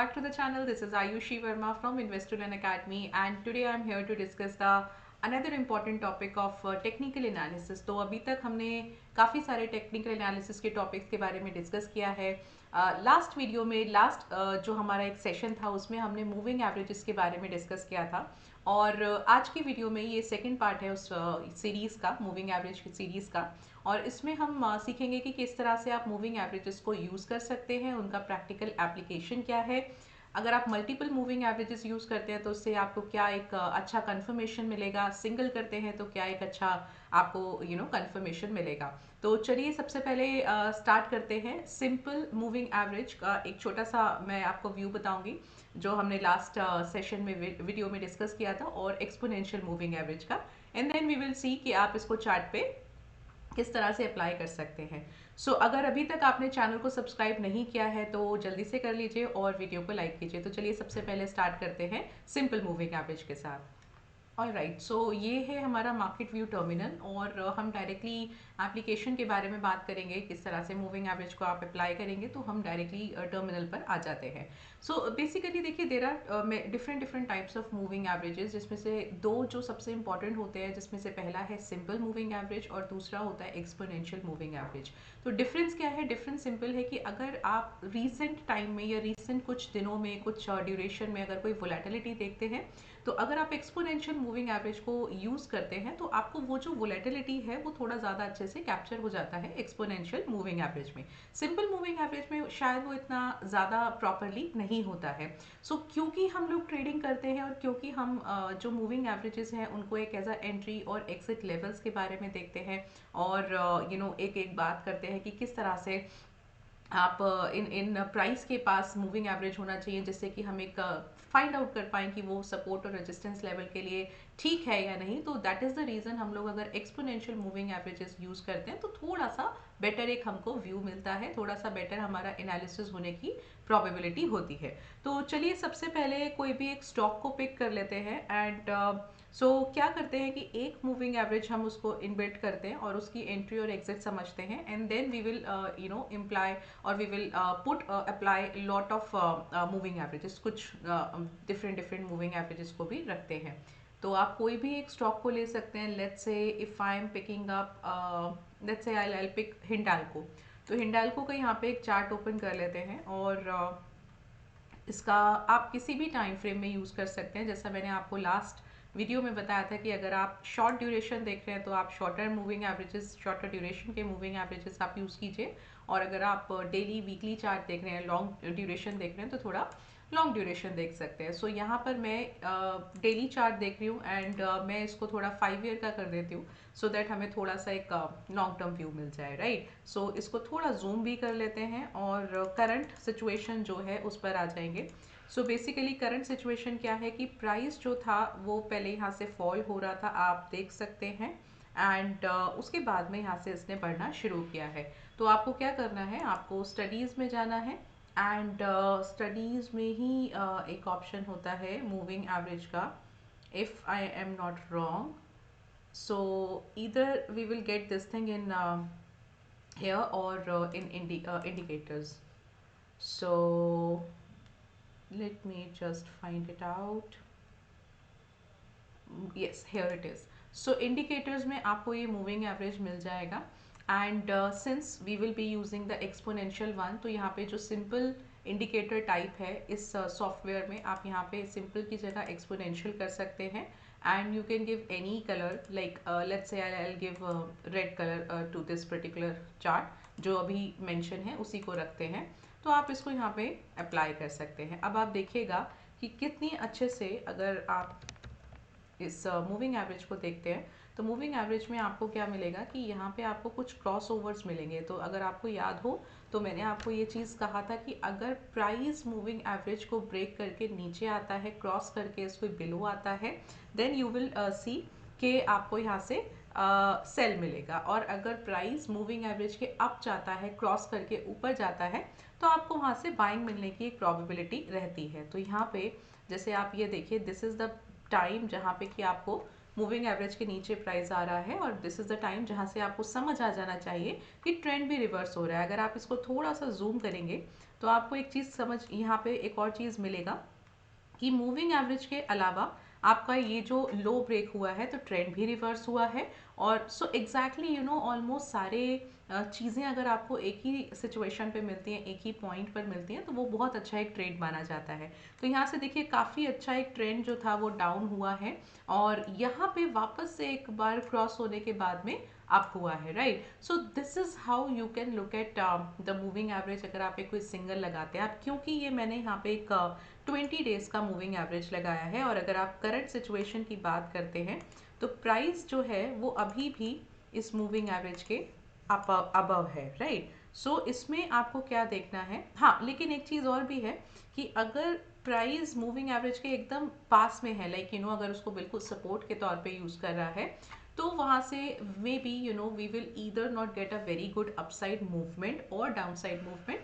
back to the channel. This is Ayushi Verma from Investoland Academy, and today I'm here to discuss the another important topic of technical analysis. तो अभी तक हमने काफ़ी सारे technical analysis के topics के बारे में डिस्कस किया है. लास्ट वीडियो में जो हमारा एक सेशन था उसमें हमने मूविंग एवरेजेस के बारे में डिस्कस किया था, और आज की वीडियो में ये सेकंड पार्ट है उस सीरीज़ का, मूविंग एवरेज की सीरीज़ का. और इसमें हम सीखेंगे कि किस तरह से आप मूविंग एवरेजेस को यूज़ कर सकते हैं, उनका प्रैक्टिकल एप्लीकेशन क्या है. अगर आप मल्टीपल मूविंग एवरेजेस यूज़ करते हैं तो उससे आपको क्या एक अच्छा कंफर्मेशन मिलेगा, सिंगल करते हैं तो क्या एक अच्छा आपको कंफर्मेशन मिलेगा. तो चलिए सबसे पहले स्टार्ट करते हैं. सिंपल मूविंग एवरेज का एक छोटा सा मैं आपको व्यू बताऊंगी जो हमने लास्ट सेशन में वीडियो में डिस्कस किया था, और एक्सपोनेंशियल मूविंग एवरेज का. And then we will see कि आप इसको चार्ट पे किस तरह से अप्लाई कर सकते हैं. अगर अभी तक आपने चैनल को सब्सक्राइब नहीं किया है तो जल्दी से कर लीजिए और वीडियो को लाइक कीजिए. तो चलिए सबसे पहले स्टार्ट करते हैं सिंपल मूविंग एवरेज के साथ. ऑलराइट, सो ये है हमारा मार्केट व्यू टर्मिनल, और हम डायरेक्टली एप्लीकेशन के बारे में बात करेंगे, किस तरह से मूविंग एवरेज को आप अप्लाई करेंगे. तो हम डायरेक्टली टर्मिनल पर आ जाते हैं. बेसिकली देखिए, there are different types of moving averages, जिसमें से दो जो सबसे इंपॉर्टेंट होते हैं, जिसमें से पहला है सिंपल मूविंग एवरेज और दूसरा होता है एक्सपोनेंशियल मूविंग एवरेज. तो डिफरेंस क्या है? डिफरेंस सिंपल है कि अगर आप रीसेंट टाइम में या रीसेंट कुछ दिनों में, कुछ ड्यूरेशन में अगर कोई वोलेटिलिटी देखते हैं, तो अगर आप एक्सपोनेंशियल मूविंग एवरेज को यूज़ करते हैं तो आपको वो जो वोलेटिलिटी है वो थोड़ा ज़्यादा अच्छे से कैप्चर हो जाता है एक्सपोनेंशियल मूविंग एवरेज में. सिंपल मूविंग एवरेज में शायद वो इतना ज़्यादा प्रॉपरली नहीं होता है. क्योंकि हम लोग ट्रेडिंग करते हैं और क्योंकि हम जो मूविंग एवरेजेस हैं उनको एक एज अ एंट्री और एग्जिट लेवल्स के बारे में देखते हैं, और एक एक बात करते हैं कि किस तरह से आप इन इन प्राइस के पास मूविंग एवरेज होना चाहिए, जिससे कि हम एक फाइंड आउट कर पाएँ कि वो सपोर्ट और रेजिस्टेंस लेवल के लिए ठीक है या नहीं. तो दैट इज़ द रीज़न हम लोग अगर एक्सपोनेंशियल मूविंग एवरेजेस यूज़ करते हैं तो थोड़ा सा बेटर एक हमको व्यू मिलता है, थोड़ा सा बेटर हमारा एनालिसिस होने की प्रोबेबिलिटी होती है. तो चलिए सबसे पहले कोई भी एक स्टॉक को पिक कर लेते हैं, एंड क्या करते हैं कि एक मूविंग एवरेज हम उसको इनबिल्ट करते हैं और उसकी एंट्री और एग्जिट समझते हैं, and then we will imply और we will put apply lot of moving averages. कुछ डिफरेंट मूविंग एवरेजेस को भी रखते हैं. तो आप कोई भी एक स्टॉक को ले सकते हैं. Let's say if I am picking up, let's say I pick Hindalco. तो हिंडाल्को का यहाँ पे एक चार्ट ओपन कर लेते हैं, और इसका आप किसी भी टाइम फ्रेम में यूज़ कर सकते हैं. जैसा मैंने आपको लास्ट वीडियो में बताया था कि अगर आप शॉर्ट ड्यूरेशन देख रहे हैं तो आप shorter moving averages, shorter duration के मूविंग एवरेजेस आप यूज़ कीजिए, और अगर आप डेली वीकली चार्ट देख रहे हैं, लॉन्ग ड्यूरेशन देख रहे हैं, तो थोड़ा लॉन्ग ड्यूरेशन देख सकते हैं. यहाँ पर मैं डेली चार्ट देख रही हूँ, एंड मैं इसको थोड़ा 5 ईयर का कर देती हूँ, सो दैट हमें थोड़ा सा एक लॉन्ग टर्म व्यू मिल जाए, राइट. इसको थोड़ा जूम भी कर लेते हैं और करंट सिचुएशन जो है उस पर आ जाएंगे. बेसिकली करंट सिचुएशन क्या है कि प्राइस जो था वो पहले यहाँ से फॉल हो रहा था, आप देख सकते हैं, एंड उसके बाद में यहाँ से इसने बढ़ना शुरू किया है. तो आपको क्या करना है, आपको स्टडीज़ में जाना है, एंड स्टडीज़ में ही एक ऑप्शन होता है मूविंग एवरेज का, if I am not wrong. Either we will get this thing in here or in indicators. So let me just find it out. Yes, here it is. Indicators में आपको ये moving average मिल जाएगा, and since we will be using the exponential one, तो यहाँ पे जो simple indicator type है इस सॉफ्टवेयर में, आप यहाँ पे simple की जगह exponential कर सकते हैं, and you can give any color, like let's say I'll give red color to this particular chart. जो अभी mention है उसी को रखते हैं. तो आप इसको यहाँ पे अप्लाई कर सकते हैं. अब आप देखिएगा कि कितनी अच्छे से, अगर आप इस मूविंग एवरेज को देखते हैं तो मूविंग एवरेज में आपको क्या मिलेगा कि यहाँ पे आपको कुछ क्रॉस ओवर्स मिलेंगे. तो अगर आपको याद हो तो मैंने आपको ये चीज़ कहा था कि अगर प्राइस मूविंग एवरेज को ब्रेक करके नीचे आता है, क्रॉस करके इसको बिलो आता है, देन यू विल सी कि आपको यहाँ से सेल मिलेगा, और अगर प्राइस मूविंग एवरेज के अप जाता है, क्रॉस करके ऊपर जाता है, तो आपको वहाँ से बाइंग मिलने की एक प्रोबेबिलिटी रहती है. तो यहाँ पे जैसे आप ये देखिए, दिस इज़ द टाइम जहाँ पे कि आपको मूविंग एवरेज के नीचे प्राइस आ रहा है और दिस इज़ द टाइम जहाँ से आपको समझ आ जाना चाहिए कि ट्रेंड भी रिवर्स हो रहा है। अगर आप इसको थोड़ा सा जूम करेंगे तो आपको एक चीज़ समझ, यहाँ पे एक और चीज़ मिलेगा कि मूविंग एवरेज के अलावा आपका ये जो लो ब्रेक हुआ है तो ट्रेंड भी रिवर्स हुआ है। और so exactly you know almost सारे चीज़ें अगर आपको एक ही सिचुएशन पे मिलती हैं, एक ही पॉइंट पर मिलती हैं, तो वो बहुत अच्छा एक ट्रेंड माना जाता है। तो यहाँ से देखिए काफ़ी अच्छा एक ट्रेंड जो था वो डाउन हुआ है और यहाँ पे वापस से एक बार क्रॉस होने के बाद में अप हुआ है, right. So this is how you can look at the moving average अगर आप एक कोई सिंगल लगाते हैं आप, क्योंकि ये मैंने यहाँ पे एक 20 डेज का मूविंग एवरेज लगाया है। और अगर आप करंट सिचुएशन की बात करते हैं तो प्राइस जो है वो अभी भी इस मूविंग एवरेज के अबव है, राइट। सो इसमें आपको क्या देखना है, हाँ लेकिन एक चीज़ और भी है कि अगर प्राइस मूविंग एवरेज के एकदम पास में है, लाइक यू नो अगर उसको बिल्कुल सपोर्ट के तौर पे यूज़ कर रहा है, तो वहाँ से maybe you know we will either not get a very good upside movement और डाउनसाइड मूवमेंट,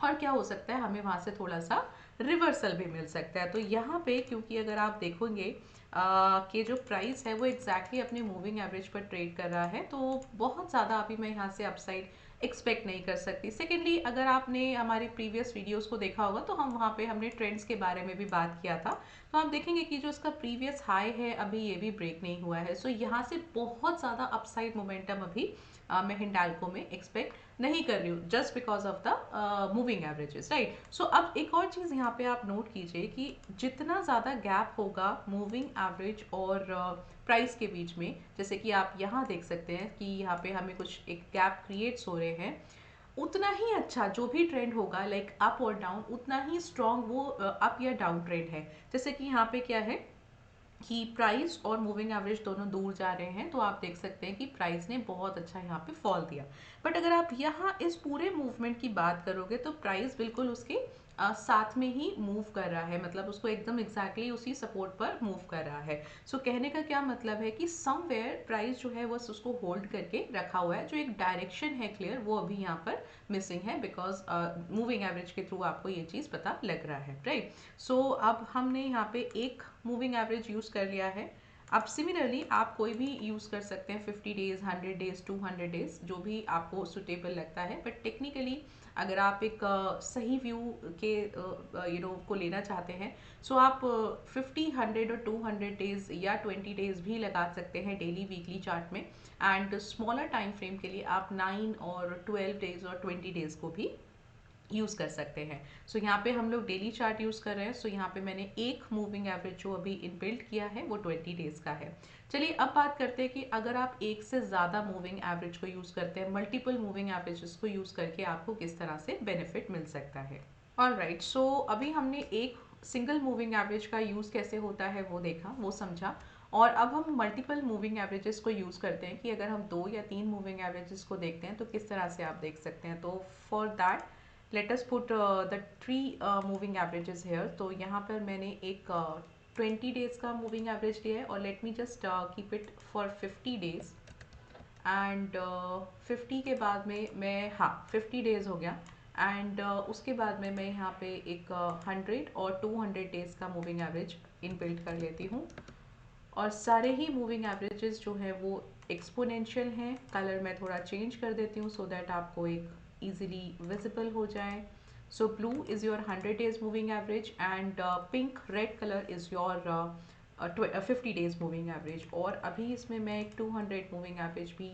और क्या हो सकता है हमें वहाँ से थोड़ा सा रिवर्सल भी मिल सकता है। तो यहाँ पे क्योंकि अगर आप देखोगे कि जो प्राइस है वो एग्जैक्टली अपने मूविंग एवरेज पर ट्रेड कर रहा है, तो बहुत ज़्यादा अभी मैं यहाँ से अपसाइड एक्सपेक्ट नहीं कर सकती। सेकेंडली अगर आपने हमारी प्रीवियस वीडियोस को देखा होगा तो हम वहाँ पे हमने ट्रेंड्स के बारे में भी बात किया था, तो आप देखेंगे कि जो इसका प्रीवियस हाई है अभी ये भी ब्रेक नहीं हुआ है। सो यहाँ से बहुत ज़्यादा अपसाइड मोमेंटम अभी मैं हिंडाल्को में एक्सपेक्ट नहीं कर रही हूँ, just because of the moving averages, right. So अब एक और चीज़ यहाँ पे आप नोट कीजिए कि जितना ज़्यादा गैप होगा मूविंग एवरेज और प्राइस के बीच में, जैसे कि आप यहाँ देख सकते हैं कि यहाँ पे हमें कुछ एक गैप क्रिएट्स हो रहे हैं, उतना ही अच्छा जो भी ट्रेंड होगा लाइक अप और डाउन, उतना ही स्ट्रॉन्ग वो अप या डाउन ट्रेंड है। जैसे कि यहाँ पे क्या है कि प्राइस और मूविंग एवरेज दोनों दूर जा रहे हैं, तो आप देख सकते हैं कि प्राइस ने बहुत अच्छा यहाँ पे फॉल दिया। बट अगर आप यहाँ इस पूरे मूवमेंट की बात करोगे तो प्राइस बिल्कुल उसके साथ में ही मूव कर रहा है, मतलब उसको एकदम एग्जैक्टली उसी सपोर्ट पर मूव कर रहा है। सो कहने का क्या मतलब है कि समवेयर प्राइस जो है बस उसको होल्ड करके रखा हुआ है, जो एक डायरेक्शन है क्लियर वो अभी यहाँ पर मिसिंग है, बिकॉज मूविंग एवरेज के थ्रू आपको ये चीज़ पता लग रहा है, राइट। सो अब हमने यहाँ पे एक मूविंग एवरेज यूज़ कर लिया है। अब सिमिलरली आप कोई भी यूज़ कर सकते हैं, 50 डेज, 100 डेज, 200 डेज, जो भी आपको सुटेबल लगता है। बट टेक्निकली अगर आप एक सही व्यू के यू नो को लेना चाहते हैं, सो आप 50, 100 और 200 डेज या 20 डेज भी लगा सकते हैं डेली वीकली चार्ट में। एंड स्मॉलर टाइम फ्रेम के लिए आप 9 और 12 डेज और 20 डेज को भी यूज़ कर सकते हैं। सो यहाँ पे हम लोग डेली चार्ट यूज़ कर रहे हैं। सो यहाँ पे मैंने एक मूविंग एवरेज जो अभी इनबिल्ट किया है वो 20 डेज का है। चलिए अब बात करते हैं कि अगर आप एक से ज़्यादा मूविंग एवरेज को यूज़ करते हैं, मल्टीपल मूविंग एवरेजेस को यूज़ करके आपको किस तरह से बेनिफिट मिल सकता है। ऑलराइट, सो अभी हमने एक सिंगल मूविंग एवरेज का यूज़ कैसे होता है वो देखा, वो समझा। और अब हम मल्टीपल मूविंग एवरेजेस को यूज़ करते हैं कि अगर हम 2 या 3 मूविंग एवरेजेस को देखते हैं तो किस तरह से आप देख सकते हैं। तो for that let us put the 3 moving averages here. तो यहाँ पर मैंने एक 20 डेज का मूविंग एवरेज लिया है और let me just keep it for 50 days. And 50 के बाद में मैं, हाँ 50 डेज हो गया। एंड उसके बाद में मैं यहाँ पे एक 100 और 200 डेज का मूविंग एवरेज इनबिल्ट कर लेती हूँ। और सारे ही मूविंग एवरेजेस जो है वो एक्सपोनेंशियल हैं। कलर मैं थोड़ा चेंज कर देती हूँ सो दैट आपको एक easily visible हो जाए। So blue is your 100 days moving average and pink red color is your 50 days moving average। और अभी इसमें मैं एक 200 moving average भी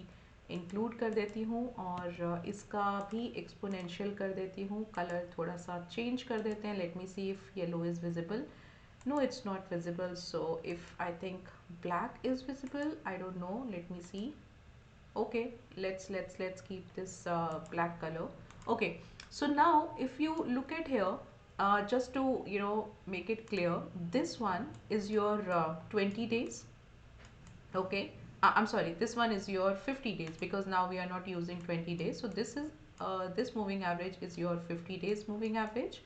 इंक्लूड कर देती हूँ और इसका भी एक्सपोनेंशियल कर देती हूँ। कलर थोड़ा सा चेंज कर देते हैं। Let me see if yellow is visible. No, it's not visible. So if I think black is visible, I don't know. Let me see. Okay, let's keep this black color. Okay, so now if you look at here, just to you know make it clear, this one is your 20 days. Okay, I'm sorry, this one is your 50 days because now we are not using 20 days. So this is this moving average is your 50 days moving average,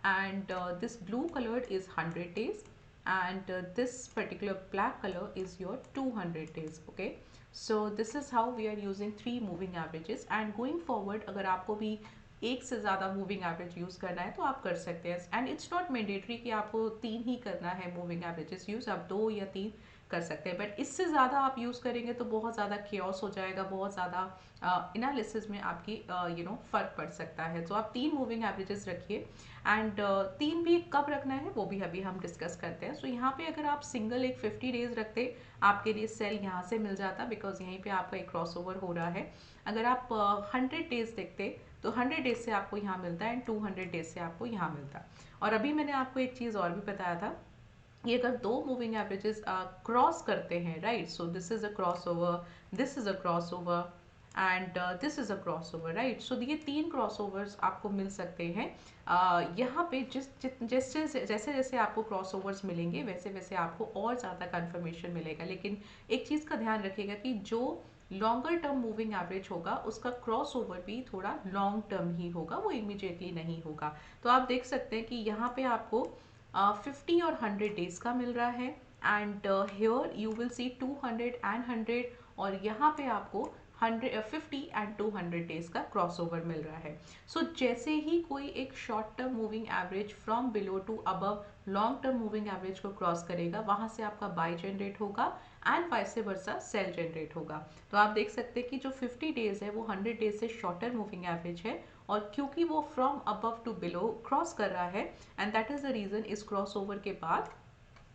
and this blue colored is 100 days, and this particular black color is your 200 days. Okay, so this is how we are using 3 moving averages, and going forward अगर आपको भी एक से ज़्यादा moving average use करना है तो आप कर सकते हैं। एंड इट्स नॉट मैंडेटरी कि आपको 3 ही करना है मूविंग एवरेजेस यूज़, आप 2 या 3 कर सकते हैं। बट इससे ज़्यादा आप यूज़ करेंगे तो बहुत ज़्यादा केओस हो जाएगा, बहुत ज़्यादा एनालिसिस में आपकी फ़र्क पड़ सकता है। तो आप 3 मूविंग एवरेजेस रखिए एंड 3 भी कब रखना है वो भी अभी हम डिस्कस करते हैं। सो यहाँ पे अगर आप सिंगल एक 50 डेज रखते, आपके लिए सेल यहाँ से मिल जाता, बिकॉज यहीं पे आपका एक क्रॉस ओवर हो रहा है। अगर आप 100 डेज देखते तो 100 डेज से आपको यहाँ मिलता है एंड 200 डेज से आपको यहाँ मिलता। और अभी मैंने आपको एक चीज़ और भी बताया था, ये अगर दो मूविंग एवरेजेस क्रॉस करते हैं, right, so this is a cross over, this is a cross over and this is a cross over, right. So ये 3 क्रॉस ओवर्स आपको मिल सकते हैं। यहाँ पे जैसे जैसे आपको क्रॉस ओवर्स मिलेंगे वैसे वैसे आपको और ज़्यादा कंफर्मेशन मिलेगा। लेकिन एक चीज़ का ध्यान रखिएगा कि जो लॉन्गर टर्म मूविंग एवरेज होगा उसका क्रॉस ओवर भी थोड़ा लॉन्ग टर्म ही होगा, वो इमीडिएटली नहीं होगा। तो आप देख सकते हैं कि यहाँ पे आपको 50 और 100 डेज का मिल रहा है and here you will see 200 and 100, और यहाँ पे आपको 50 एंड 200 डेज का क्रॉस ओवर मिल रहा है। सो जैसे ही कोई एक short term moving average from below to above long term moving average को क्रॉस करेगा, वहां से आपका बाय जनरेट होगा and vice versa sell generate होगा। तो आप देख सकते हैं कि जो 50 डेज है वो 100 डेज से शॉर्टर मूविंग एवरेज है, और क्योंकि वो from above to below cross कर रहा है and that is the reason इस क्रॉस ओवर के बाद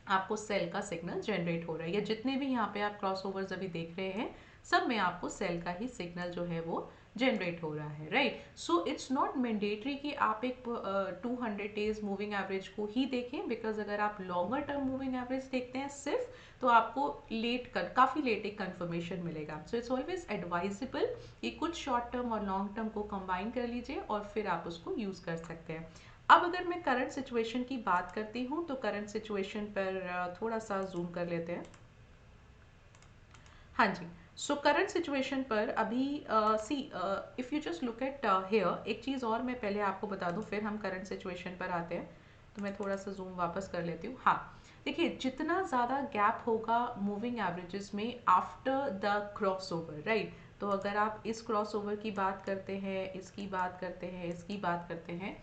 आपको सेल का सिग्नल जनरेट हो रहा है। या जितने भी यहाँ पे आप क्रॉस ओवर्स अभी देख रहे हैं सब में आपको सेल का ही सिग्नल जो है वो जनरेट हो रहा है, right. So it's not mandatory कि आप एक 200 डेज मूविंग एवरेज को ही देखें, बिकॉज अगर आप लॉन्गर टर्म मूविंग एवरेज देखते हैं सिर्फ, तो आपको काफ़ी लेट एक कंफर्मेशन मिलेगा। सो इट्स ऑलवेज एडवाइजेबल कि कुछ शॉर्ट टर्म और लॉन्ग टर्म को कंबाइन कर लीजिए और फिर आप उसको यूज़ कर सकते हैं। अब अगर मैं करंट सिचुएशन की बात करती हूँ तो करंट सिचुएशन पर थोड़ा सा जूम कर लेते हैं। हाँ जी, सो करंट सिचुएशन पर अभी see if you just look at here, एक चीज़ और मैं पहले आपको बता दूँ फिर हम करंट सिचुएशन पर आते हैं। तो मैं थोड़ा सा जूम वापस कर लेती हूँ। हाँ, देखिए जितना ज़्यादा गैप होगा मूविंग एवरेजेस में after the cross over, right, तो अगर आप इस क्रॉस ओवर की बात करते हैं, इसकी बात करते हैं, इसकी बात करते हैं,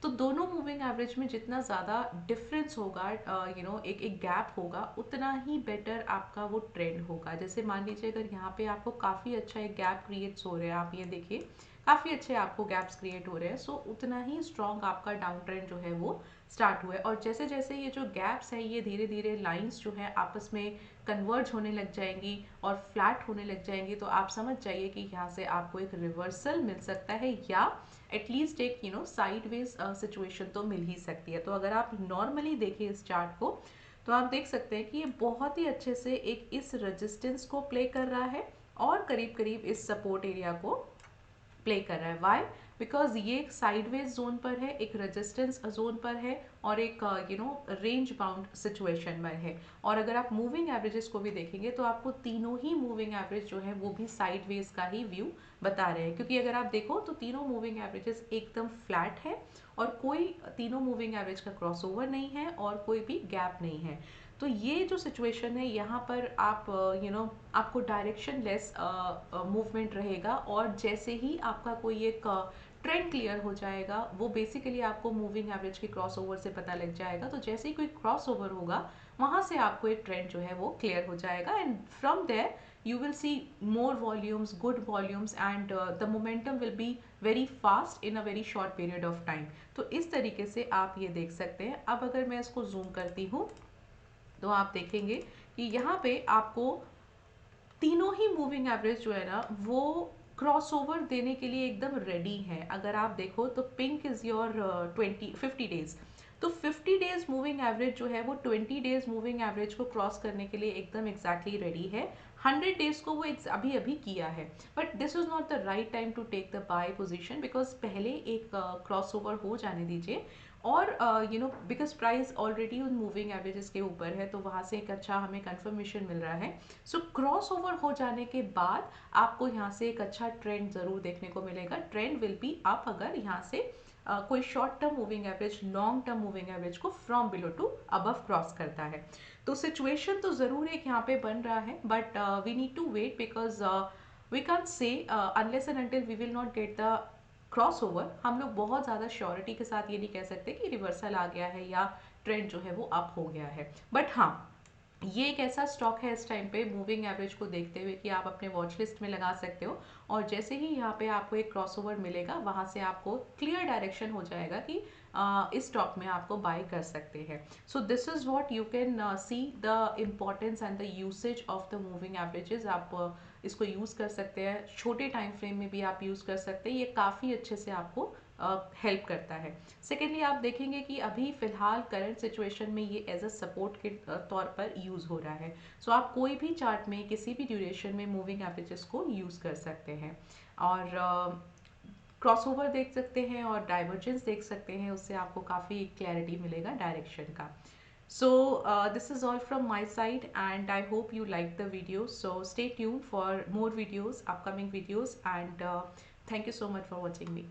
तो दोनों मूविंग एवरेज में जितना ज़्यादा डिफरेंस होगा, एक एक गैप होगा, उतना ही बेटर आपका वो ट्रेंड होगा। जैसे मान लीजिए अगर यहाँ पे आपको काफ़ी अच्छा एक गैप क्रिएट्स हो रहा है, आप ये देखिए काफ़ी अच्छे आपको गैप्स क्रिएट हो रहे हैं, सो उतना ही स्ट्रॉन्ग आपका डाउन ट्रेंड जो है वो स्टार्ट हुआ है। और जैसे जैसे ये जो गैप्स है ये धीरे धीरे लाइंस जो है आपस में कन्वर्ज होने लग जाएंगी और फ्लैट होने लग जाएंगी, तो आप समझ जाइए कि यहाँ से आपको एक रिवर्सल मिल सकता है या एटलीस्ट एक साइडवेज सिचुएशन तो मिल ही सकती है। तो अगर आप नॉर्मली देखें इस चार्ट को तो आप देख सकते हैं कि ये बहुत ही अच्छे से एक इस रेजिस्टेंस को प्ले कर रहा है और करीब करीब इस सपोर्ट एरिया को प्ले कर रहा है। वाई? बिकॉज ये एक साइडवेज जोन पर है, एक रेजिस्टेंस जोन पर है और एक रेंज बाउंड सिचुएशन में है। और अगर आप मूविंग एवरेजेस को भी देखेंगे तो आपको तीनों ही मूविंग एवरेज जो है वो भी साइडवेज का ही व्यू बता रहे हैं, क्योंकि अगर आप देखो तो तीनों मूविंग एवरेजेस एकदम फ्लैट है और कोई तीनों मूविंग एवरेज का क्रॉसओवर नहीं है और कोई भी गैप नहीं है। तो ये जो सिचुएशन है यहाँ पर आप आपको डायरेक्शन लेस मूवमेंट रहेगा, और जैसे ही आपका कोई एक ट्रेंड क्लियर हो जाएगा वो बेसिकली आपको मूविंग एवरेज के क्रॉस ओवर से पता लग जाएगा। तो जैसे ही कोई क्रॉस ओवर होगा वहाँ से आपको एक ट्रेंड जो है वो क्लियर हो जाएगा and from there you will see more volumes, good volumes, and the momentum will be very fast in a very short period of time. तो इस तरीके से आप ये देख सकते हैं। अब अगर मैं इसको जूम करती हूँ तो आप देखेंगे कि यहाँ पे आपको तीनों ही मूविंग एवरेज जो है ना वो क्रॉसओवर देने के लिए एकदम रेडी है। अगर आप देखो तो पिंक इज योर 50 डेज, तो 50 डेज मूविंग एवरेज जो है वो 20 डेज मूविंग एवरेज को क्रॉस करने के लिए एकदम एग्जैक्टली रेडी है। 100 डेज को वो अभी अभी किया है, but this is not the right time to take the buy position, because पहले एक क्रॉसओवर हो जाने दीजिए और बिकॉज प्राइस ऑलरेडी उन मूविंग एवरेजेस के ऊपर है तो वहाँ से एक अच्छा हमें कंफर्मेशन मिल रहा है। सो क्रॉस ओवर हो जाने के बाद आपको यहाँ से एक अच्छा ट्रेंड ज़रूर देखने को मिलेगा। ट्रेंड विल बी अप अगर यहाँ से कोई short term moving average long term moving average को from below to above cross करता है। तो सिचुएशन तो ज़रूर एक यहाँ पे बन रहा है, but we need to wait because we can say unless and until we will not get the crossover, हम लोग बहुत ज़्यादा श्योरिटी के साथ ये नहीं कह सकते कि रिवर्सल आ गया है या ट्रेंड जो है वो अप हो गया है। बट हाँ, ये एक ऐसा स्टॉक है इस टाइम पे मूविंग एवरेज को देखते हुए कि आप अपने वॉच लिस्ट में लगा सकते हो, और जैसे ही यहाँ पे आपको एक क्रॉसओवर मिलेगा वहाँ से आपको क्लियर डायरेक्शन हो जाएगा कि इस स्टॉक में आपको बाय कर सकते हैं। So this is what you can see the importance and the usage of the moving averages. आप इसको यूज़ कर सकते हैं, छोटे टाइम फ्रेम में भी आप यूज़ कर सकते हैं, ये काफ़ी अच्छे से आपको हेल्प करता है। सेकेंडली आप देखेंगे कि अभी फ़िलहाल करंट सिचुएशन में ये एज अ सपोर्ट के तौर पर यूज़ हो रहा है। सो आप कोई भी चार्ट में किसी भी ड्यूरेशन में मूविंग एवरेजेस को यूज़ कर सकते हैं, और क्रॉसओवर देख सकते हैं और डाइवर्जेंस देख सकते हैं, उससे आपको काफ़ी क्लैरिटी मिलेगा डायरेक्शन का। So this is all from my side, and I hope you liked the video. So stay tuned for more videos, upcoming videos, and thank you so much for watching me.